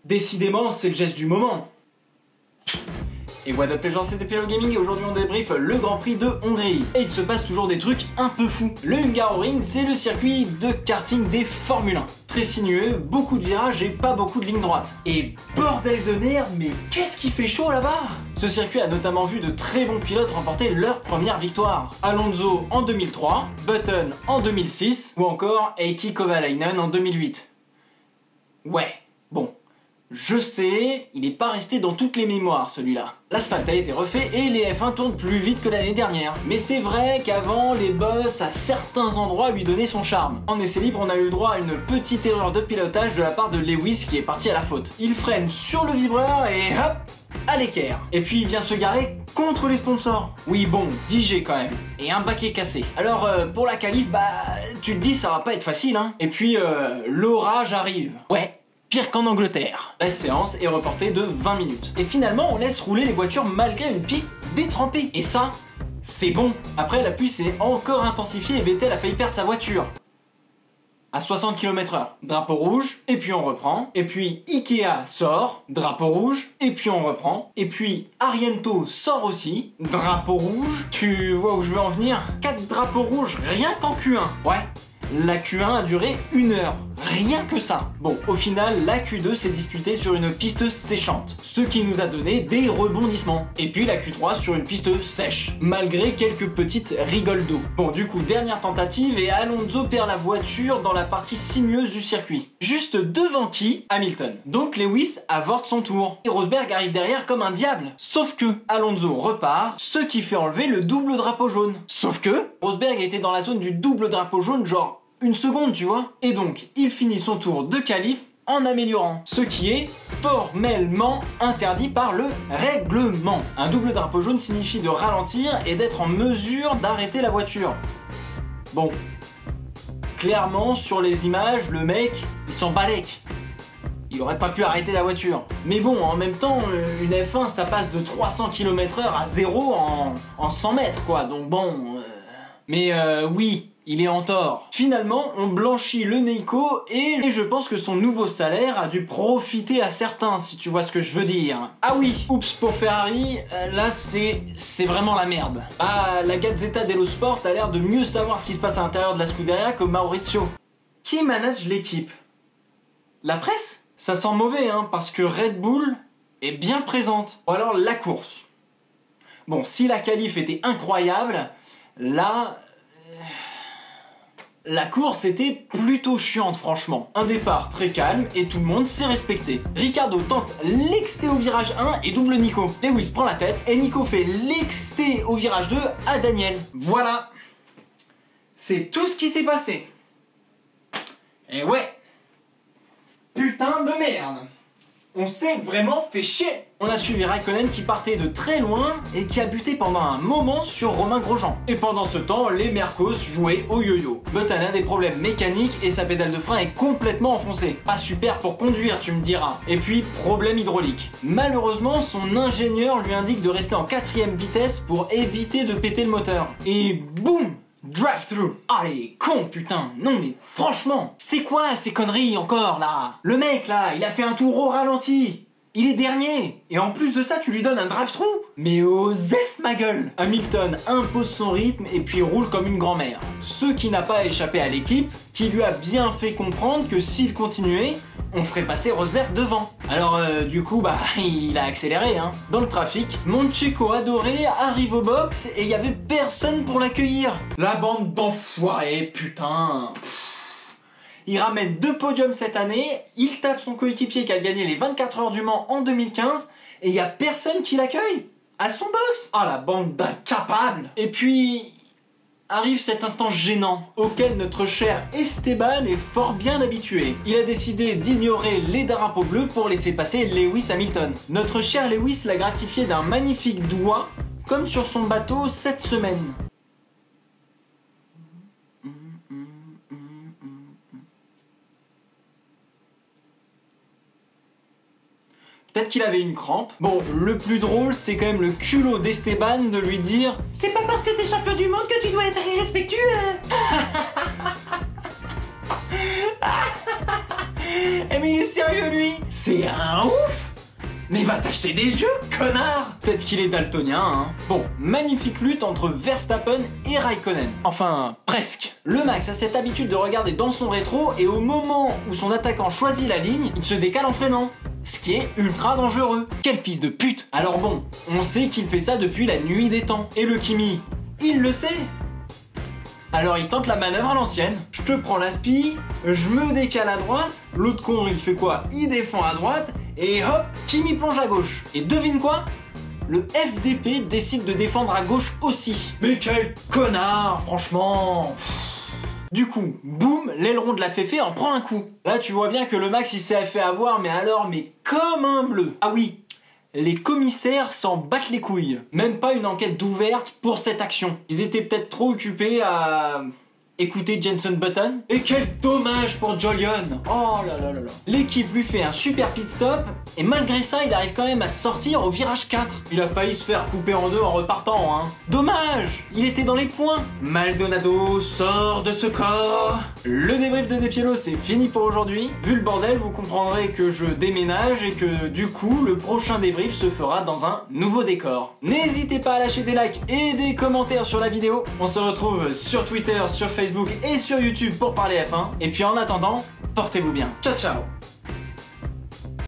Décidément, c'est le geste du moment. Et what up les gens, c'est Pélo Gaming et aujourd'hui on débriefe le Grand Prix de Hongrie. Et il se passe toujours des trucs un peu fous. Le Hungaroring, c'est le circuit de karting des Formule 1. Très sinueux, beaucoup de virages et pas beaucoup de lignes droites. Et bordel de merde, mais qu'est-ce qui fait chaud là-bas? Ce circuit a notamment vu de très bons pilotes remporter leur première victoire. Alonso en 2003, Button en 2006 ou encore Heikki Kovalainen en 2008. Ouais, bon. Je sais, il n'est pas resté dans toutes les mémoires celui-là. L'asphalte a été refait et les F1 tournent plus vite que l'année dernière. Mais c'est vrai qu'avant, les boss à certains endroits lui donnaient son charme. En essai libre, on a eu le droit à une petite erreur de pilotage de la part de Lewis qui est parti à la faute. Il freine sur le vibreur et hop, à l'équerre. Et puis il vient se garer contre les sponsors. Oui bon, 10G quand même. Et un baquet cassé. Alors pour la qualif, bah tu te dis ça va pas être facile hein. Et puis l'orage arrive. Ouais. Pire qu'en Angleterre. La séance est reportée de 20 minutes. Et finalement, on laisse rouler les voitures malgré une piste détrempée. Et ça, c'est bon. Après, la pluie s'est encore intensifiée et Vettel a failli perdre sa voiture. À 60 km/h. Drapeau rouge, et puis on reprend. Et puis Ikea sort, drapeau rouge, et puis on reprend. Et puis Ariento sort aussi, drapeau rouge. Tu vois où je veux en venir? 4 drapeaux rouges, rien qu'en Q1. Ouais. La Q1 a duré 1 heure, rien que ça. Bon, au final, la Q2 s'est disputée sur une piste séchante, ce qui nous a donné des rebondissements. Et puis la Q3 sur une piste sèche, malgré quelques petites rigoles d'eau. Bon, du coup, dernière tentative et Alonso perd la voiture dans la partie sinueuse du circuit. Juste devant qui? Hamilton. Donc Lewis avorte son tour. Et Rosberg arrive derrière comme un diable. Sauf que Alonso repart, ce qui fait enlever le double drapeau jaune. Sauf que Rosberg a été dans la zone du double drapeau jaune genre une seconde, tu vois. Et donc, il finit son tour de qualif en améliorant, ce qui est formellement interdit par le règlement. Un double drapeau jaune signifie de ralentir et d'être en mesure d'arrêter la voiture. Bon, clairement, sur les images, le mec, il s'en balèque. Il aurait pas pu arrêter la voiture. Mais bon, en même temps, une F1, ça passe de 300 km/h à 0 en 100 mètres, quoi. Donc bon... Mais oui, il est en tort. Finalement, on blanchit le Neiko et je pense que son nouveau salaire a dû profiter à certains, si tu vois ce que je veux dire. Ah oui, oups pour Ferrari, là c'est vraiment la merde. Ah, la Gazzetta dello Sport a l'air de mieux savoir ce qui se passe à l'intérieur de la Scuderia que Maurizio. Qui manage l'équipe? La presse? Ça sent mauvais, hein, parce que Red Bull est bien présente. Ou alors la course. Bon, si la qualif était incroyable... Là, la course était plutôt chiante franchement. Un départ très calme et tout le monde s'est respecté. Ricciardo tente l'exté au virage 1 et double Nico. Lewis prend la tête et Nico fait l'exté au virage 2 à Daniel. Voilà. C'est tout ce qui s'est passé. Et ouais. Putain de merde. On s'est vraiment fait chier. On a suivi Raikkonen qui partait de très loin et qui a buté pendant un moment sur Romain Grosjean. Et pendant ce temps, les Mercos jouaient au yo-yo. Button a des problèmes mécaniques et sa pédale de frein est complètement enfoncée. Pas super pour conduire, tu me diras. Et puis, problème hydraulique. Malheureusement, son ingénieur lui indique de rester en 4ème vitesse pour éviter de péter le moteur. Et boum! Drive-through. Ah les cons putain. Non mais franchement, c'est quoi ces conneries encore là? Le mec là, il a fait un tour au ralenti. Il est dernier. Et en plus de ça, tu lui donnes un drive-through? Mais osef ma gueule. Hamilton impose son rythme et puis roule comme une grand-mère. Ce qui n'a pas échappé à l'équipe, qui lui a bien fait comprendre que s'il continuait, on ferait passer Rosberg devant. Alors du coup, bah, il a accéléré, hein. Dans le trafic, mon Checo adoré arrive au box et il y avait personne pour l'accueillir. La bande d'enfoirés, putain. Il ramène 2 podiums cette année, il tape son coéquipier qui a gagné les 24 heures du Mans en 2015 et il y a personne qui l'accueille à son box. Ah la bande d'incapables. Et puis... arrive cet instant gênant, auquel notre cher Esteban est fort bien habitué. Il a décidé d'ignorer les drapeaux bleus pour laisser passer Lewis Hamilton. Notre cher Lewis l'a gratifié d'un magnifique doigt, comme sur son bateau cette semaine. Peut-être qu'il avait une crampe. Bon, le plus drôle, c'est quand même le culot d'Esteban de lui dire « C'est pas parce que t'es champion du monde que tu dois être irrespectueux !» Eh mais mais il est sérieux lui? C'est un ouf! Mais va t'acheter des yeux, connard! Peut-être qu'il est daltonien, hein. Bon, magnifique lutte entre Verstappen et Raikkonen. Enfin, presque. Le Max a cette habitude de regarder dans son rétro et au moment où son attaquant choisit la ligne, il se décale en freinant. Ce qui est ultra dangereux. Quel fils de pute! Alors bon, on sait qu'il fait ça depuis la nuit des temps. Et le Kimi, il le sait. Alors il tente la manœuvre à l'ancienne. Je te prends l'aspi, je me décale à droite, l'autre con il fait quoi? Il défend à droite, et hop, Kimi plonge à gauche. Et devine quoi? Le FDP décide de défendre à gauche aussi. Mais quel connard, franchement! Du coup, boum, l'aileron de la Féfé en prend un coup. Là tu vois bien que le Max il s'est fait avoir, mais alors, mais comme un bleu. Ah oui, les commissaires s'en battent les couilles. Même pas une enquête ouverte pour cette action. Ils étaient peut-être trop occupés à écouter Jenson Button. Et quel dommage pour Jolion. Oh là là là là. L'équipe lui fait un super pit stop et malgré ça, il arrive quand même à sortir au virage 4. Il a failli se faire couper en deux en repartant, hein. Dommage, il était dans les points. Maldonado sort de ce corps. Le débrief de Despiello, c'est fini pour aujourd'hui. Vu le bordel, vous comprendrez que je déménage et que du coup, le prochain débrief se fera dans un nouveau décor. N'hésitez pas à lâcher des likes et des commentaires sur la vidéo. On se retrouve sur Twitter, sur Facebook et sur YouTube pour parler F1. Et puis en attendant, portez-vous bien. Ciao ciao.